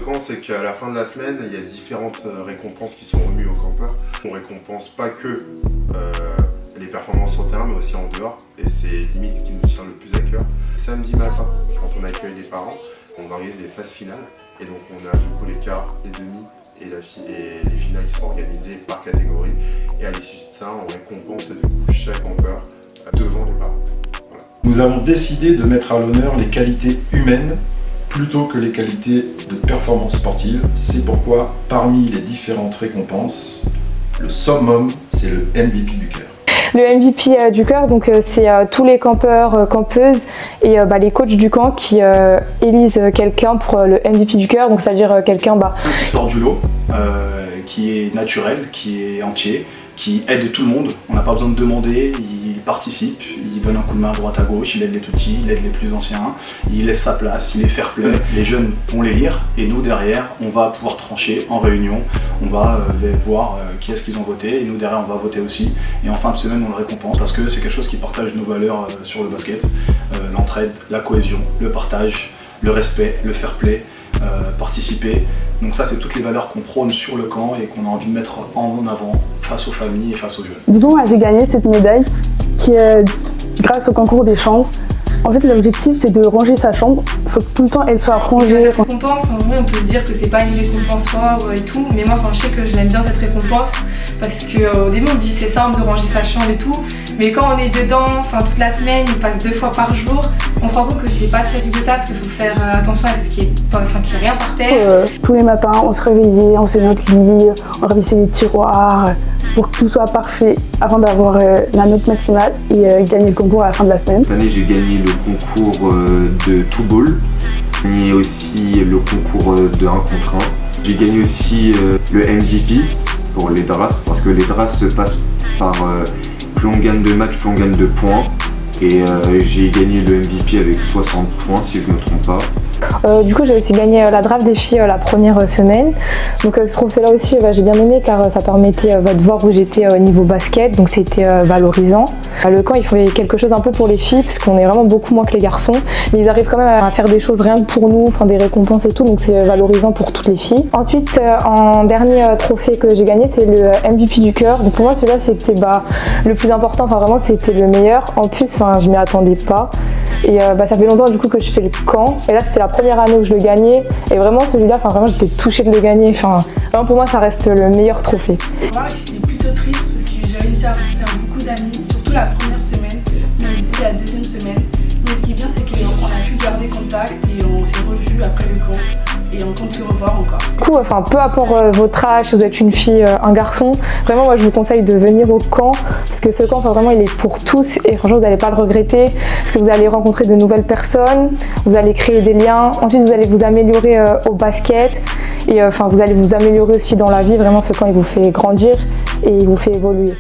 camp, c'est qu'à la fin de la semaine, il y a différentes récompenses qui sont remises aux campeurs. On récompense pas que les performances sur le terrain, mais aussi en dehors. Et c'est limite ce qui nous tient le plus à cœur. Samedi matin, quand on accueille des parents, on organise des phases finales. Et donc on a du coup les quarts, les demi et les finales qui sont organisées par catégorie. Et à l'issue de ça, on récompense du coup chaque campeur devant les parents. Voilà. Nous avons décidé de mettre à l'honneur les qualités humaines plutôt que les qualités de performance sportive. C'est pourquoi, parmi les différentes récompenses, le summum, c'est le MVP du cœur. Le MVP du cœur, donc c'est tous les campeurs, campeuses et les coachs du camp qui élisent quelqu'un pour le MVP du cœur, donc c'est-à-dire quelqu'un qui sort du lot, qui est naturel, qui est entier, qui aide tout le monde. On n'a pas besoin de demander, il participe, il donne un coup de main à droite à gauche, il aide les tout petits, il aide les plus anciens, il laisse sa place, il est fair play. Les jeunes vont les lire et nous derrière, on va pouvoir trancher en réunion, on va voir qui est-ce qu'ils ont voté et nous derrière on va voter aussi. Et en fin de semaine on le récompense parce que c'est quelque chose qui partage nos valeurs sur le basket, l'entraide, la cohésion, le partage, le respect, le fair play. Participer. Donc ça c'est toutes les valeurs qu'on prône sur le camp et qu'on a envie de mettre en avant face aux familles et face aux jeunes. Donc j'ai gagné cette médaille qui est grâce au concours des chambres. En fait l'objectif c'est de ranger sa chambre, il faut que tout le temps elle soit rangée. Cette récompense, en vrai on peut se dire que c'est pas une récompense waouh et tout, mais moi je sais que je l'aime bien cette récompense parce qu'au début on se dit c'est simple de ranger sa chambre et tout, mais quand on est dedans, toute la semaine, on passe 2 fois par jour, on se rend compte que c'est pas si facile que ça parce qu'il faut faire attention à ce qui est qu'il n'y ait rien par terre. Tous les matins on se réveillait, on faisait notre lit, on remplissait les tiroirs pour que tout soit parfait avant d'avoir la note maximale et gagner le concours à la fin de la semaine. Cette année j'ai gagné le concours de two ball, j'ai gagné aussi le concours de 1 contre 1. J'ai gagné aussi le MVP pour les drafts parce que les drafts se passent par plus on gagne de matchs, plus on gagne de points. Et j'ai gagné le MVP avec 60 points si je ne me trompe pas. Du coup j'ai aussi gagné la draft des filles la première semaine. Donc ce trophée là aussi j'ai bien aimé car ça permettait de voir où j'étais au niveau basket, donc c'était valorisant. Le camp il fait quelque chose un peu pour les filles parce qu'on est vraiment beaucoup moins que les garçons, mais ils arrivent quand même à faire des choses rien que pour nous, des récompenses et tout, donc c'est valorisant pour toutes les filles. Ensuite en dernier trophée que j'ai gagné c'est le MVP du cœur. Donc pour moi celui-là c'était le plus important, vraiment c'était le meilleur. En plus je m'y attendais pas et ça fait longtemps du coup que je fais le camp et là c'était la première année où je le gagnais et vraiment celui-là vraiment j'étais touchée de le gagner, vraiment pour moi ça reste le meilleur trophée. Moi c'était plutôt triste parce que j'ai réussi à faire beaucoup d'amis, surtout la première semaine, mais aussi la deuxième semaine. Mais ce qui est bien c'est qu'on a pu garder contact et on s'est revus après le camp et on compte se revoir encore. Du coup, peu importe votre âge, si vous êtes une fille, un garçon, vraiment moi je vous conseille de venir au camp parce que ce camp vraiment il est pour tous et franchement vous n'allez pas le regretter parce que vous allez rencontrer de nouvelles personnes, vous allez créer des liens, ensuite vous allez vous améliorer au basket et vous allez vous améliorer aussi dans la vie. Vraiment ce camp il vous fait grandir et il vous fait évoluer.